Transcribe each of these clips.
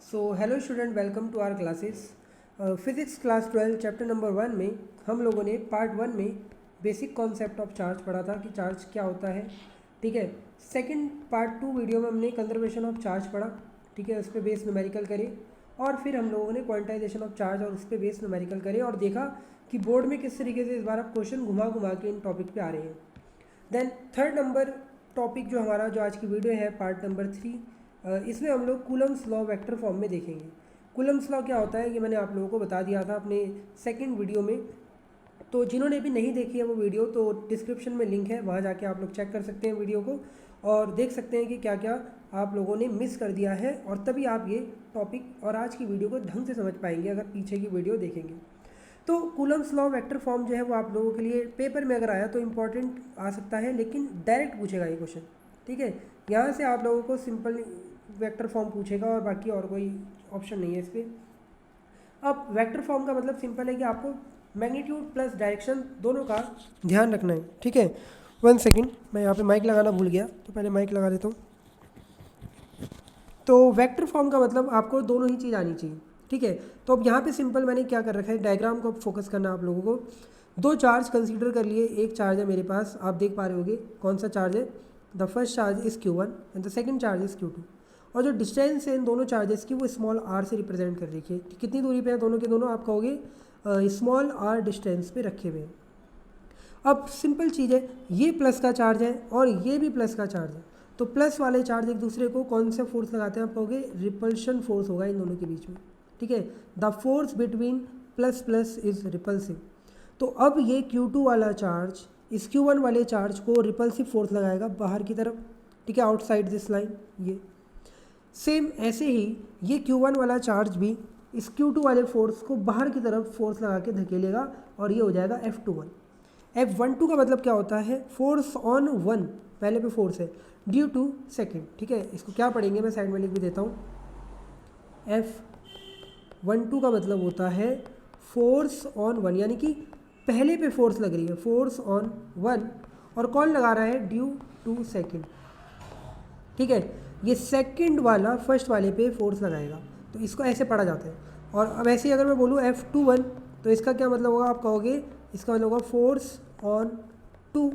Hello student, welcome to our classes. Physics class 12 chapter number 1 में हम लोगों ने पार्ट 1 में बेसिक कॉन्सेप्ट ऑफ चार्ज पढ़ा था कि चार्ज क्या होता है। ठीक है। सेकंड पार्ट 2 वीडियो में हमने कंजर्वेशन ऑफ चार्ज पढ़ा। ठीक है, उस पर बेस न्यूमेरिकल करे और फिर हम लोगों ने क्वांटाइजेशन ऑफ चार्ज और उस पर बेस न्यूमेरिकल करे और देखा कि बोर्ड में किस तरीके से इस बार आप क्वेश्चन घुमा घुमा के इन टॉपिक पे आ रहे हैं। देन थर्ड नंबर टॉपिक जो हमारा जो आज की वीडियो है पार्ट नंबर 3, इसमें हम लोग कूलम्स लॉ वेक्टर फॉर्म में देखेंगे। कूलम्स लॉ क्या होता है ये मैंने आप लोगों को बता दिया था अपने सेकंड वीडियो में। तो जिन्होंने भी नहीं देखी है वो वीडियो, तो डिस्क्रिप्शन में लिंक है, वहाँ जाके आप लोग चेक कर सकते हैं वीडियो को और देख सकते हैं कि क्या क्या आप लोगों ने मिस कर दिया है, और तभी आप ये टॉपिक और आज की वीडियो को ढंग से समझ पाएंगे अगर पीछे की वीडियो देखेंगे। तो कूलम्स लॉ वेक्टर फॉर्म जो है वो आप लोगों के लिए पेपर में अगर आया तो इम्पॉर्टेंट आ सकता है, लेकिन डायरेक्ट पूछेगा ये क्वेश्चन। ठीक है, यहाँ से आप लोगों को सिंपल वेक्टर फॉर्म पूछेगा और बाकी और कोई ऑप्शन नहीं है इस पर। अब वेक्टर फॉर्म का मतलब सिंपल है कि आपको मैग्नीट्यूड प्लस डायरेक्शन दोनों का ध्यान रखना है। ठीक है, 1 सेकेंड, मैं यहाँ पे माइक लगाना भूल गया तो पहले माइक लगा देता हूँ। तो वेक्टर फॉर्म का मतलब आपको दोनों ही चीज़ आनी चाहिए। ठीक है, तो अब यहाँ पे सिंपल मैंने क्या कर रखा है, डायग्राम को फोकस करना आप लोगों को। दो चार्ज कंसीडर कर लिए, एक चार्ज है मेरे पास, आप देख पा रहे होगे कौन सा चार्ज है। The first charge is Q1 and the second charge is Q2। और जो डिस्टेंस है इन दोनों चार्जेस की वो स्मॉल r से रिप्रेजेंट कर रखी है। कितनी दूरी पे है दोनों के दोनों, आप कहोगे स्मॉल r डिस्टेंस पे रखे हुए हैं। अब सिंपल चीज़ है, ये प्लस का चार्ज है और ये भी प्लस का चार्ज है, तो प्लस वाले चार्ज एक दूसरे को कौन से फोर्स लगाते हैं, आप कहोगे रिपल्शन फोर्स होगा इन दोनों के बीच में। ठीक है, the force between plus plus is repulsive. तो अब ये Q2 वाला चार्ज इस Q1 वाले चार्ज को रिपल्सिव फोर्स लगाएगा बाहर की तरफ। ठीक है, आउटसाइड दिस लाइन। ये सेम ऐसे ही ये Q1 वाला चार्ज भी इस Q2 वाले फोर्स को बाहर की तरफ फोर्स लगा के धकेलेगा और ये हो जाएगा F21। F12 का मतलब क्या होता है, फोर्स ऑन वन, पहले पे फोर्स है, ड्यू टू सेकेंड। ठीक है, इसको क्या पढ़ेंगे मैं साइड में लिख भी देता हूँ। F12 का मतलब होता है फोर्स ऑन वन, यानी कि पहले पे फोर्स लग रही है, फोर्स ऑन वन, और कौन लगा रहा है, ड्यू टू सेकेंड। ठीक है, ये सेकंड वाला फर्स्ट वाले पे फोर्स लगाएगा, तो इसको ऐसे पढ़ा जाता है। और अब ऐसे ही अगर मैं बोलूँ F21 तो इसका क्या मतलब होगा, आप कहोगे इसका मतलब होगा force on two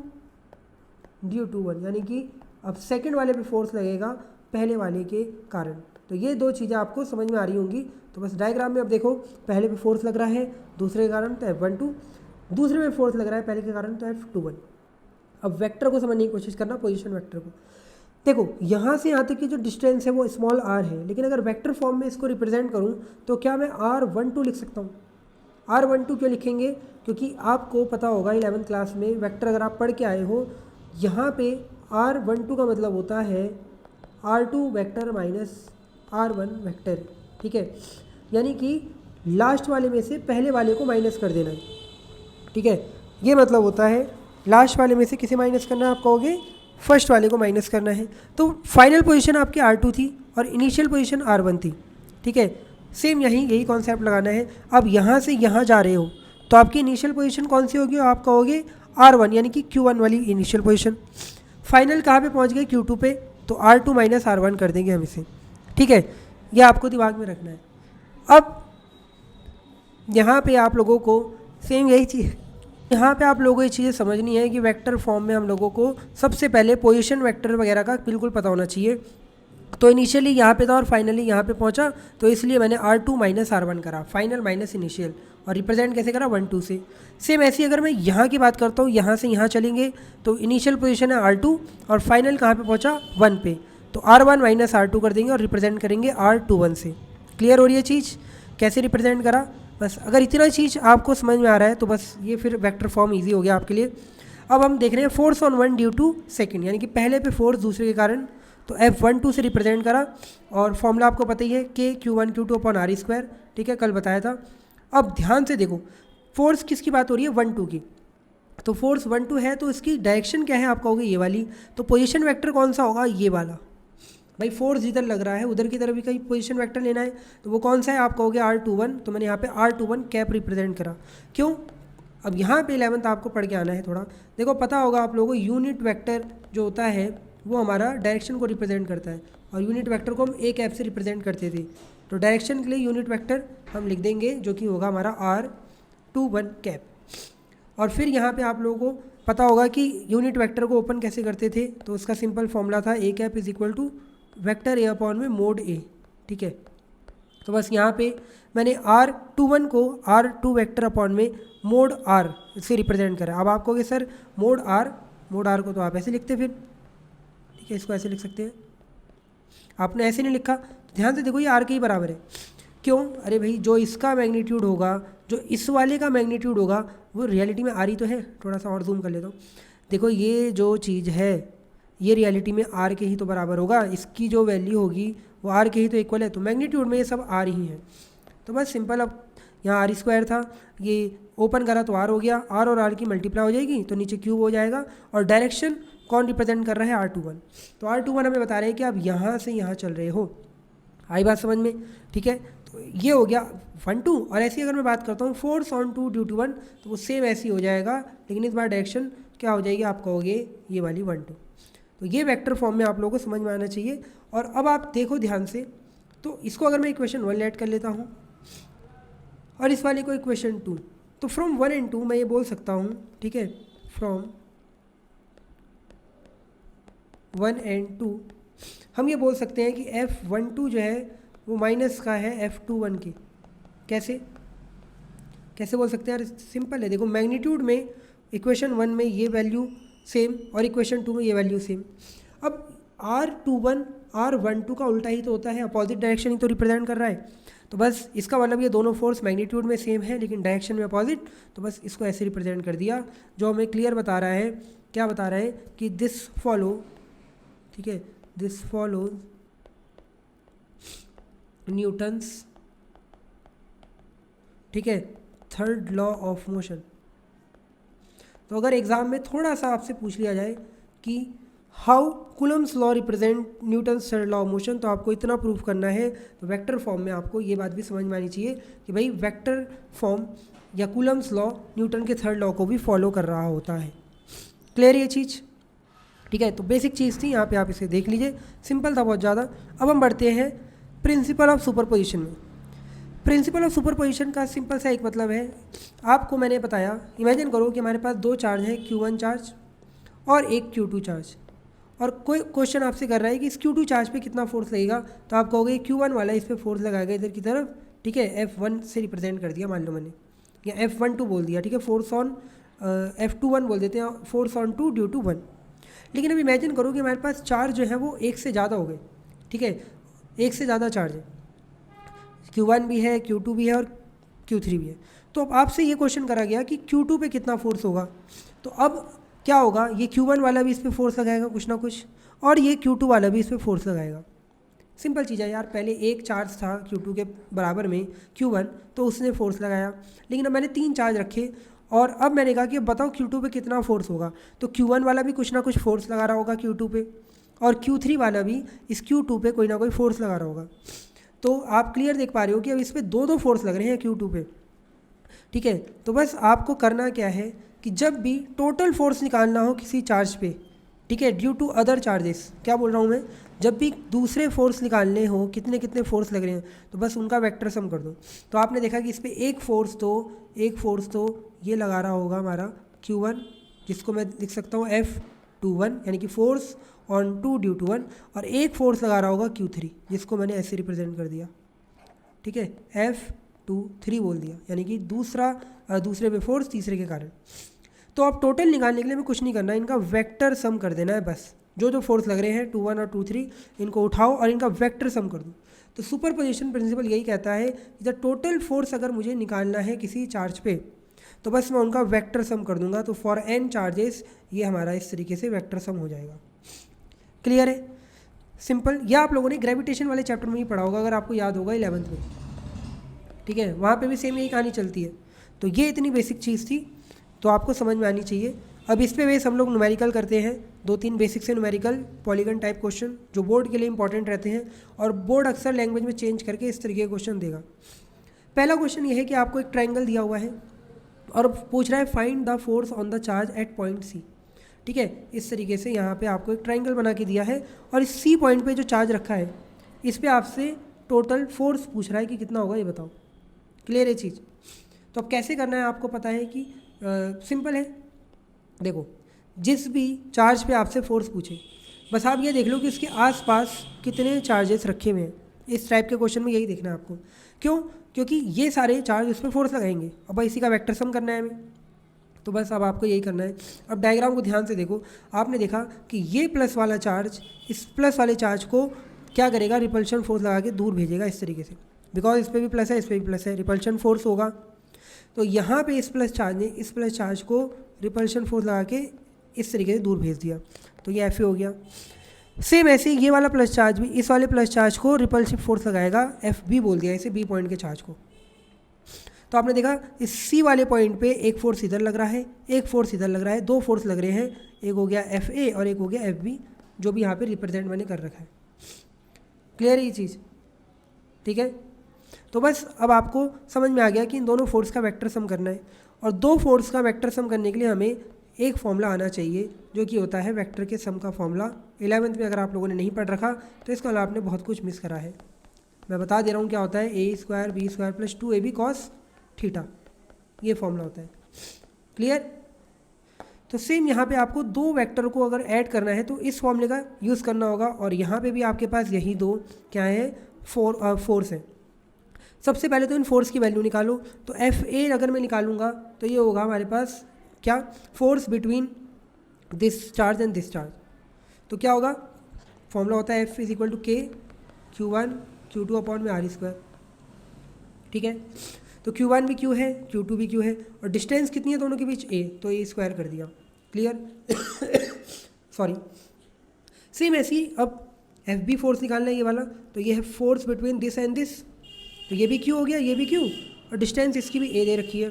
due to one, यानी कि अब सेकंड वाले पे फोर्स लगेगा पहले वाले के कारण। तो ये दो चीज़ें आपको समझ में आ रही होंगी। तो बस डायग्राम में अब देखो, पहले पे फोर्स लग रहा है दूसरे के कारण तो F12, दूसरे में फोर्स लग रहा है पहले के कारण तो F21। अब वेक्टर को समझने की कोशिश करना, पोजीशन वेक्टर को। देखो यहाँ से यहाँ तक की जो डिस्टेंस है वो स्मॉल r है, लेकिन अगर वेक्टर फॉर्म में इसको रिप्रेजेंट करूँ तो क्या मैं R12 लिख सकता हूँ। R12 क्यों लिखेंगे, क्योंकि आपको पता होगा 11th क्लास में वेक्टर अगर आप पढ़ के आए हो, यहाँ पे R12 का मतलब होता है R2 vector minus R1 vector. ठीक है, यानी कि लास्ट वाले में से पहले वाले को माइनस कर देना है। ठीक है, ये मतलब होता है लास्ट वाले में से किसे माइनस करना है, आप कहोगे फर्स्ट वाले को माइनस करना है। तो फाइनल पोजीशन आपकी R2 थी और इनिशियल पोजीशन R1 थी। ठीक है, सेम यही कॉन्सेप्ट लगाना है। अब यहाँ से यहाँ जा रहे हो तो आपकी इनिशियल पोजीशन कौन सी होगी, आप कहोगे R1, यानी कि Q1 वाली इनिशियल पोजीशन। फाइनल कहाँ पे पहुँच गए, Q2 पे, तो R2 माइनस R1 कर देंगे हम इसे। ठीक है, ये आपको दिमाग में रखना है। अब यहाँ पे आप लोगों को सेम यही चीज़, यहाँ पे आप लोगों को ये चीज़ें समझनी है कि वेक्टर फॉर्म में हम लोगों को सबसे पहले पोजीशन वेक्टर वगैरह का बिल्कुल पता होना चाहिए। तो इनिशियली यहाँ पे था और फाइनली यहाँ पे पहुँचा, तो इसलिए मैंने R2 माइनस R1 करा, फाइनल माइनस इनिशियल, और रिप्रेजेंट कैसे करा, 1 2 से। सेम ऐसी अगर मैं यहाँ की बात करता हूँ, यहाँ से यहाँ चलेंगे तो इनिशियल पोजीशन है R2 और फाइनल कहाँ पे पहुँचा, 1 पे, तो R1 माइनस R2 कर देंगे और रिप्रेजेंट करेंगे R21 से। क्लियर हो रही है चीज़, कैसे रिप्रेजेंट करा। बस अगर इतना चीज़ आपको समझ में आ रहा है तो बस ये फिर वेक्टर फॉर्म इजी हो गया आपके लिए। अब हम देख रहे हैं force on one due to second, यानी कि पहले पे फोर्स दूसरे के कारण, तो F12 से रिप्रेजेंट करा। और फॉर्मूला आपको पता ही है, Q1 Q2 upon R square. ठीक है, कल बताया था। अब ध्यान से देखो, फोर्स किसकी बात हो रही है, 1 2 की। तो फोर्स 1 2 है तो इसकी डायरेक्शन क्या है, आप कहोगे ये वाली। तो पोजीशन वेक्टर कौन सा होगा, ये वाला। भाई फोर्स जिधर लग रहा है उधर की तरफ भी कहीं पोजीशन वेक्टर लेना है, तो वो कौन सा है, आप कहोगे R21। तो मैंने यहाँ पे R21 कैप रिप्रेजेंट करा। क्यों, अब यहाँ पे 11th आपको पढ़ के आना है थोड़ा। देखो पता होगा आप लोगों को यूनिट वेक्टर जो होता है वो हमारा डायरेक्शन को रिप्रेजेंट करता है, और यूनिट वेक्टर को हम ए कैप से रिप्रेजेंट करते थे। तो डायरेक्शन के लिए यूनिट वेक्टर हम लिख देंगे जो कि होगा हमारा R21 कैप। और फिर यहाँ पे आप लोगों को पता होगा कि यूनिट वेक्टर को ओपन कैसे करते थे, तो उसका सिंपल फॉर्मूला था A cap is equal to vector A upon में मोड ए। ठीक है, तो बस यहाँ पे मैंने R21 को R2 वेक्टर अपॉन में मोड R से रिप्रेजेंट करा। अब आप कहोगे सर मोड R को तो आप ऐसे लिखते फिर, ठीक है, इसको ऐसे लिख सकते हैं। आपने ऐसे नहीं लिखा, तो ध्यान से देखो ये R के ही बराबर है। क्यों? अरे भाई जो इसका मैग्नीट्यूड होगा, जो इस वाले का मैग्नीट्यूड होगा, वो रियलिटी में R ही तो है। थोड़ा सा और जूम कर लेता हूँ। देखो ये जो चीज़ है ये रियलिटी में R के ही तो बराबर होगा, इसकी जो वैल्यू होगी वो R के ही तो इक्वल है, तो मैग्नीट्यूड में ये सब R ही है। तो बस सिंपल, अब यहाँ R स्क्वायर था, ये ओपन करा तो R हो गया, R और R की मल्टीप्लाई हो जाएगी तो नीचे क्यूब हो जाएगा। और डायरेक्शन कौन रिप्रेजेंट कर रहा है? R21। तो R21 हमें बता रहे हैं कि आप यहाँ से यहाँ चल रहे हो। आई बात समझ में? ठीक है, तो ये हो गया 1 2। और ऐसी अगर मैं बात करता हूँ फोर्स ऑन 2 ड्यू टू 1, तो वो सेम ऐसी हो जाएगा, लेकिन इस बार डायरेक्शन क्या हो जाएगी? आप कहोगे ये वाली 1 2। तो ये वेक्टर फॉर्म में आप लोगों को समझ में आना चाहिए। और अब आप देखो ध्यान से, तो इसको अगर मैं इक्वेशन 1 ऐड कर लेता हूँ और इस वाले को इक्वेशन 2, तो फ्रॉम 1 and 2 मैं ये बोल सकता हूँ, ठीक है, फ्रॉम 1 and 2 हम ये बोल सकते हैं कि F12 जो है वो माइनस का है F21 के। कैसे बोल सकते हैं यार? सिंपल है, देखो मैग्नीट्यूड में इक्वेशन 1 में ये वैल्यू सेम और इक्वेशन 2 में ये वैल्यू सेम। अब R21 R12 का उल्टा ही तो होता है, अपोजिट डायरेक्शन ही तो रिप्रेजेंट कर रहा है। तो बस इसका मतलब ये दोनों फोर्स मैग्नीट्यूड में सेम है लेकिन डायरेक्शन में अपोजिट, तो बस इसको ऐसे रिप्रेजेंट कर दिया, जो हमें क्लियर बता रहा है। क्या बता रहा है? कि दिस फॉलो, ठीक है, दिस फॉलोज न्यूटन्स, ठीक है, थर्ड लॉ ऑफ मोशन। तो अगर एग्जाम में थोड़ा सा आपसे पूछ लिया जाए कि how Coulomb's law represent Newton's third law of motion, तो आपको इतना प्रूफ करना है। तो वेक्टर फॉर्म में आपको ये बात भी समझ में आनी चाहिए कि भाई वेक्टर फॉर्म या कूलम्स लॉ न्यूटन के थर्ड लॉ को भी फॉलो कर रहा होता है। क्लियर ये चीज़? ठीक है, तो बेसिक चीज़ थी, यहाँ पे आप इसे देख लीजिए, सिंपल था बहुत ज़्यादा। अब हम बढ़ते हैं प्रिंसिपल ऑफ सुपरपोजिशन में। प्रिंसिपल ऑफ सुपरपोजिशन का सिंपल सा एक मतलब है, आपको मैंने बताया, इमेजिन करो कि हमारे पास दो चार्ज हैं, Q1 चार्ज और एक Q2 चार्ज, और कोई क्वेश्चन आपसे कर रहा है कि इस Q2 चार्ज पे कितना फोर्स लगेगा, तो आप कहोगे Q1 वाला इस पर फोर्स लगाएगा इधर की तरफ, ठीक है, F1 से रिप्रेजेंट कर दिया मान लो मैंने, या F12 बोल दिया, ठीक है, फोर्स ऑन F21 बोल देते हैं, फोर्स ऑन 2 ड्यू टू 1। लेकिन अब इमेजिन करो कि हमारे पास चार्ज जो है वो एक से ज़्यादा हो गए, ठीक है, एक से ज़्यादा चार्ज है, Q1 भी है, Q2 भी है और Q3 भी है। तो अब आपसे ये क्वेश्चन करा गया कि Q2 पे कितना फोर्स होगा, तो अब क्या होगा, ये Q1 वाला भी इस पर फोर्स लगाएगा कुछ ना कुछ, और ये Q2 वाला भी इस पर फोर्स लगाएगा। सिंपल चीज़ है यार, पहले एक चार्ज था Q2 के बराबर में Q1, तो उसने फोर्स लगाया, लेकिन अब मैंने 3 चार्ज रखे और अब मैंने कहा कि अब बताओ Q2 पे कितना फोर्स होगा, तो Q1 वाला भी कुछ ना कुछ फोर्स लगा रहा होगा Q2 पे, और Q3 वाला भी इस Q2 पे कोई ना कोई फोर्स लगा रहा होगा। तो आप क्लियर देख पा रहे हो कि अब इस पर दो फोर्स लग रहे हैं Q2 पे, ठीक है। तो बस आपको करना क्या है कि जब भी टोटल फोर्स निकालना हो किसी चार्ज पे, ठीक है, ड्यू टू अदर चार्जेस, क्या बोल रहा हूँ मैं, जब भी दूसरे फोर्स निकालने हो कितने कितने फोर्स लग रहे हैं, तो बस उनका वेक्टर सम कर दो। तो आपने देखा कि इस पर एक फोर्स तो ये लगा रहा होगा हमारा Q1, जिसको मैं लिख सकता हूँ F21, यानी कि फोर्स ऑन 2 ड्यू टू 1, और एक फोर्स लगा रहा होगा Q3, जिसको मैंने ऐसे रिप्रेजेंट कर दिया, ठीक है, F23 बोल दिया, यानी कि दूसरे पे फोर्स तीसरे के कारण। तो अब टोटल निकालने के लिए हमें कुछ नहीं करना है, इनका वेक्टर सम कर देना है बस। जो फोर्स लग रहे हैं 2 1 और 2 3, इनको उठाओ और इनका वेक्टर सम कर दो। तो सुपरपोजिशन प्रिंसिपल यही कहता है कि जब टोटल फोर्स अगर मुझे निकालना है किसी चार्ज पे, तो बस मैं उनका वेक्टर सम कर दूंगा। तो फॉर n चार्जेस ये हमारा इस तरीके से वेक्टर सम हो जाएगा। क्लियर है? सिंपल। यह आप लोगों ने ग्रेविटेशन वाले चैप्टर में ही पढ़ा होगा, अगर आपको याद होगा 11th में, ठीक है, वहाँ पे भी सेम यही कहानी चलती है। तो ये इतनी बेसिक चीज़ थी, तो आपको समझ में आनी चाहिए। अब इस पे बेस हम लोग न्यूमेरिकल करते हैं, 2-3 बेसिक से न्यूमेरिकल पॉलीगन टाइप क्वेश्चन जो बोर्ड के लिए इंपॉर्टेंट रहते हैं, और बोर्ड अक्सर लैंग्वेज में चेंज करके इस तरीके के क्वेश्चन देगा। पहला क्वेश्चन ये है कि आपको एक ट्राइंगल दिया हुआ है और पूछ रहा है find the force on the charge at point C. ठीक है। इस तरीके से यहाँ पे आपको एक ट्रायंगल बना के दिया है और इस सी पॉइंट पे जो चार्ज रखा है इस पे आपसे टोटल फोर्स पूछ रहा है कि कितना होगा, ये बताओ। क्लियर है चीज़? तो अब कैसे करना है आपको पता है कि सिंपल है। देखो, जिस भी चार्ज पे आपसे फोर्स पूछे बस आप ये देख लो कि उसके आसपास कितने चार्जेस रखे हुए हैं। इस टाइप के क्वेश्चन में यही देखना है आपको। क्यों? क्योंकि ये सारे चार्ज उस पर फोर्स लगाएंगे। अब भाई इसी का वेक्टर सम करना है हमें, तो बस अब आपको यही करना है। अब डायग्राम को ध्यान से देखो, आपने देखा कि ये प्लस वाला चार्ज इस प्लस वाले चार्ज को क्या करेगा, रिपल्शन फोर्स लगा के दूर भेजेगा इस तरीके से, बिकॉज इस पर भी प्लस है इस पर भी प्लस है, रिपल्शन फोर्स होगा। तो यहाँ पे इस प्लस चार्ज ने इस प्लस चार्ज को रिपल्शन फोर्स लगा के इस तरीके से दूर भेज दिया, तो ये एफ हो गया। सेम ऐसे ये वाला प्लस चार्ज भी इस वाले प्लस चार्ज को रिपल्सिव फोर्स लगाएगा, एफ बी बोल दिया इसे, बी पॉइंट के चार्ज को। तो आपने देखा इस सी वाले पॉइंट पे एक फोर्स इधर लग रहा है, एक फोर्स इधर लग रहा है, दो फोर्स लग रहे हैं, एक हो गया एफ ए और एक हो गया एफ बी, जो भी यहाँ पे रिप्रेजेंट मैंने कर रखा है। क्लियर है ये चीज़? ठीक है। तो बस अब आपको समझ में आ गया कि इन दोनों फोर्स का वेक्टर सम करना है, और दो फोर्स का वेक्टर सम करने के लिए हमें एक फॉर्मूला आना चाहिए जो कि होता है वेक्टर के सम का फॉर्मूला। 11th में अगर आप लोगों ने नहीं पढ़ रखा तो इसका आपने बहुत कुछ मिस करा है। मैं बता दे रहा हूँ क्या होता है, A square B square plus 2ab cos theta, ये फॉर्मूला होता है। क्लियर? तो सेम यहाँ पे आपको दो वेक्टर को अगर ऐड करना है तो इस फॉर्मूले का यूज़ करना होगा, और यहाँ पे भी आपके पास यही दो क्या है, फोर्स है। सबसे पहले तो इन फोर्स की वैल्यू निकालो। तो एफ ए अगर मैं निकालूंगा तो ये होगा हमारे पास क्या, force between this charge and this charge. तो क्या होगा, फॉर्मूला होता है एफ इज इक्वल टू के Q1 Q2 अपॉन में आर स्क्वायर। ठीक है। तो Q1 भी Q है, Q2 भी Q है, और डिस्टेंस कितनी है दोनों के बीच, ए, तो ए स्क्वायर कर दिया। क्लियर? सॉरी। सेम ऐसी अब एफ बी फोर्स निकालना है ये वाला, तो ये है force between this and this, तो ये भी Q हो गया, ये भी Q, और डिस्टेंस इसकी भी ए दे रखी है।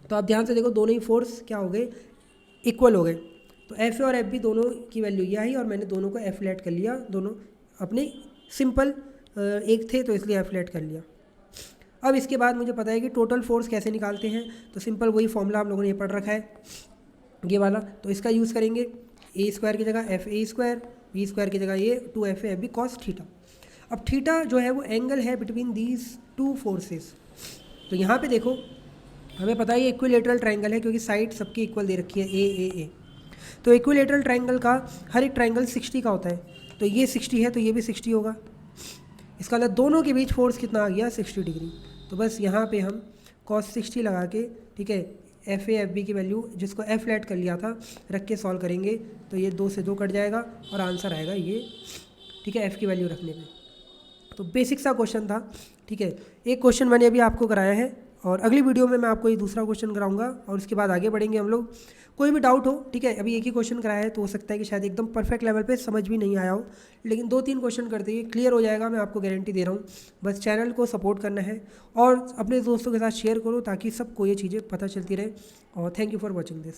तो आप ध्यान से देखो दोनों ही फोर्स क्या हो गए, इक्वल हो गए। तो एफ ए और एफ बी दोनों की वैल्यू ये आई, और मैंने दोनों को एफ लेट कर लिया, दोनों अपने सिंपल एक थे तो इसलिए एफ लेट कर लिया। अब इसके बाद मुझे पता है कि टोटल फोर्स कैसे निकालते हैं, तो सिंपल वही फॉर्मूला आप लोगों ने ये पढ़ रखा है ये वाला, तो इसका यूज़ करेंगे। ए स्क्वायर की जगह F A square, B square की जगह ये 2f F B cos theta. अब थीटा जो है वो एंगल है बिटवीन दीज टू फोर्सेस। तो यहाँ पे देखो हमें पता है ये इक्विलेटरल ट्रायंगल है क्योंकि साइड सबकी इक्वल दे रखी है ए। तो इक्विलेटरल ट्रायंगल का हर एक ट्रायंगल 60 का होता है, तो ये 60 है तो ये भी 60 होगा। इसका मतलब दोनों के बीच फोर्स कितना आ गया, 60 डिग्री। तो बस यहाँ पे हम cos 60 लगा के, ठीक है, एफ ए एफ बी की वैल्यू जिसको एफ लेट कर लिया था रख के सॉल्व करेंगे, तो ये 2 से 2 कट जाएगा और आंसर आएगा ये। ठीक है, एफ़ की वैल्यू रखने पे। तो बेसिक सा क्वेश्चन था। ठीक है, एक क्वेश्चन मैंने अभी आपको कराया है, और अगली वीडियो में मैं आपको ये दूसरा क्वेश्चन कराऊंगा, और उसके बाद आगे बढ़ेंगे हम लोग। कोई भी डाउट हो, ठीक है, अभी एक ही क्वेश्चन कराया है तो हो सकता है कि शायद एकदम परफेक्ट लेवल पे समझ भी नहीं आया हो, लेकिन 2-3 क्वेश्चन करते ही क्लियर हो जाएगा, मैं आपको गारंटी दे रहा हूँ। बस चैनल को सपोर्ट करना है और अपने दोस्तों के साथ शेयर करो ताकि सबको ये चीज़ें पता चलती रहे। और thank you for watching this.